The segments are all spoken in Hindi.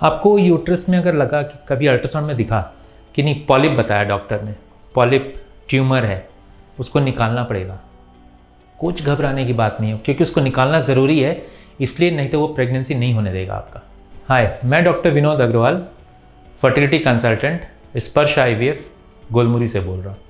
आपको यूट्रस में अगर लगा कि कभी अल्ट्रासाउंड में दिखा कि नहीं, पॉलिप बताया डॉक्टर ने, पॉलिप ट्यूमर है, उसको निकालना पड़ेगा, कुछ घबराने की बात नहीं है, क्योंकि उसको निकालना ज़रूरी है, इसलिए नहीं तो वो प्रेगनेंसी नहीं होने देगा आपका। हाय, मैं doctor Vinod Agrawal, fertility consultant, Sparsh IVF Golmuri से बोल रहा हूँ।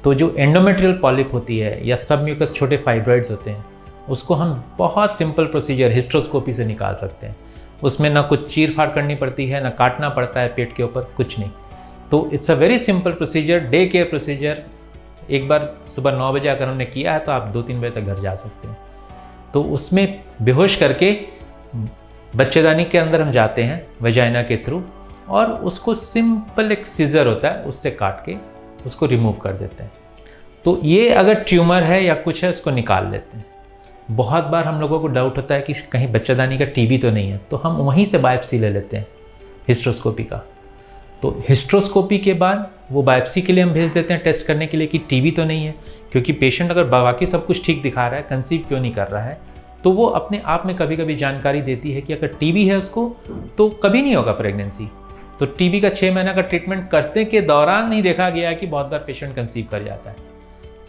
तो जो एंडोमेट्रियल पॉलिप होती है या सबम्यूकस छोटे फाइब्रॉइड्स होते हैं, उसको हम बहुत सिंपल प्रोसीजर हिस्ट्रोस्कोपी से निकाल सकते हैं। उसमें ना कुछ चीर फाड़ करनी पड़ती है, ना काटना पड़ता है पेट के ऊपर, कुछ नहीं। तो it's a very simple procedure, day care procedure. एक बार सुबह 9 बजे अगर हमने किया है तो आप 2-3 बजे तक घर जा सकते हैं। तो उसमें बेहोश करके बच्चेदानी के अंदर हम जाते हैं वजाइना के थ्रू, और उसको सिंपल एक सीजर होता है, उससे काट के उसको रिमूव कर देते हैं। तो ये अगर ट्यूमर है या कुछ है, उसको निकाल लेते हैं। बहुत बार हम लोगों को डाउट होता है कि कहीं बच्चेदानी का TB तो नहीं है, तो हम वहीं से बायोप्सी ले लेते हैं हिस्ट्रोस्कोपी का। तो हिस्ट्रोस्कोपी के बाद वो बायोप्सी के लिए हम भेज देते हैं टेस्ट करने के लिए कि TB तो नहीं है, क्योंकि पेशेंट अगर बाकी सब कुछ ठीक दिखा रहा है, कंसीव क्यों नहीं कर रहा है, तो वो अपने आप में कभी कभी जानकारी देती है कि अगर TB है उसको तो कभी नहीं होगा प्रेगनेंसी। तो TB का 6 महीना का ट्रीटमेंट करने के दौरान नहीं देखा गया कि बहुत बार पेशेंट कंसीव कर जाता है।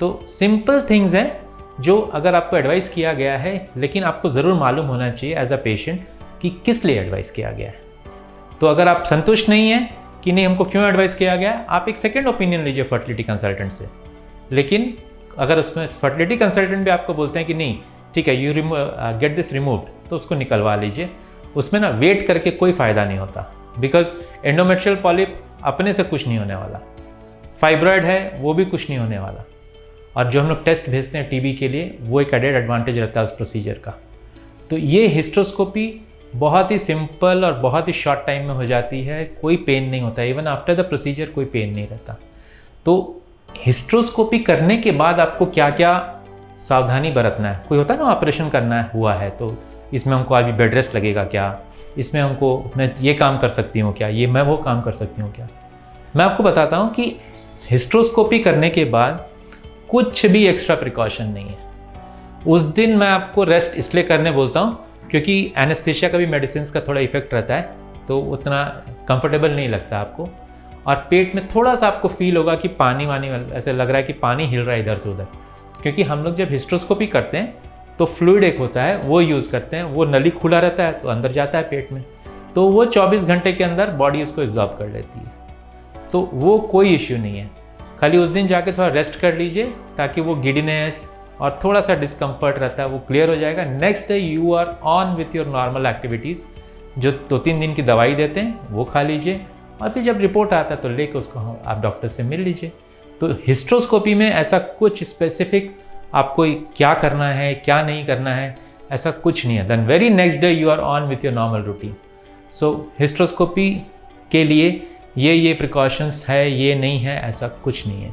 तो सिंपल थिंग्स हैं जो अगर आपको एडवाइस किया गया है, लेकिन आपको ज़रूर मालूम होना चाहिए एज अ पेशेंट कि किस लिए एडवाइस किया गया है। तो अगर आप संतुष्ट नहीं हैं कि नहीं हमको क्यों एडवाइस किया गया, आप एक सेकेंड ओपिनियन लीजिए फर्टिलिटी कंसल्टेंट से। लेकिन अगर उसमें फर्टिलिटी कंसल्टेंट भी आपको बोलते हैं कि नहीं ठीक है, यू गेट दिस रिमूव्ड, तो उसको निकलवा लीजिए। उसमें ना वेट करके कोई फ़ायदा नहीं होता, बिकॉज एंडोमेट्रियल पॉलिप अपने से कुछ नहीं होने वाला, फाइब्रॉयड है वो भी कुछ नहीं होने वाला, और जो हम लोग टेस्ट भेजते हैं TB के लिए वो एक एडेड एडवांटेज रहता है उस प्रोसीजर का। तो ये हिस्ट्रोस्कोपी बहुत ही सिंपल और बहुत ही शॉर्ट टाइम में हो जाती है, कोई पेन नहीं होता, इवन आफ्टर द प्रोसीजर कोई पेन नहीं रहता। तो हिस्ट्रोस्कोपी करने के बाद आपको क्या क्या सावधानी बरतना है, कोई होता है ना ऑपरेशन करना हुआ है तो इसमें हमको अभी बेड रेस्ट लगेगा क्या, इसमें हमको मैं ये काम कर सकती हूँ क्या, ये मैं वो काम कर सकती हूँ क्या। मैं आपको बताता हूँ कि हिस्ट्रोस्कोपी करने के बाद कुछ भी एक्स्ट्रा प्रिकॉशन नहीं है। उस दिन मैं आपको रेस्ट इसलिए करने बोलता हूँ क्योंकि एनेस्थीसिया का भी मेडिसिन का थोड़ा इफेक्ट रहता है, तो उतना कंफर्टेबल नहीं लगता आपको, और पेट में थोड़ा सा आपको फील होगा कि पानी वानी ऐसे लग रहा है कि पानी हिल रहा है इधर से उधर, क्योंकि हम लोग जब हिस्ट्रोस्कोपी करते हैं तो फ्लूइड एक होता है वो यूज़ करते हैं, वो नली खुला रहता है तो अंदर जाता है पेट में, तो वो 24 घंटे के अंदर बॉडी उसको एब्जॉर्ब कर लेती है, तो वो कोई इश्यू नहीं है। खाली उस दिन जाके थोड़ा रेस्ट कर लीजिए ताकि वो गिडीनेस और थोड़ा सा डिस्कम्फर्ट रहता है वो क्लियर हो जाएगा। Next day you are on with your normal activities. जो 2-3 दिन की दवाई देते हैं वो खा लीजिए, और फिर जब रिपोर्ट आता है तो लेके उसको आप डॉक्टर से मिल लीजिए। तो हिस्ट्रोस्कोपी में ऐसा कुछ स्पेसिफिक आपको क्या करना है क्या नहीं करना है ऐसा कुछ नहीं है। Then very next day you are on with your normal routine. So hysteroscopy के लिए ये प्रिकॉशंस है, ये नहीं है, ऐसा कुछ नहीं है।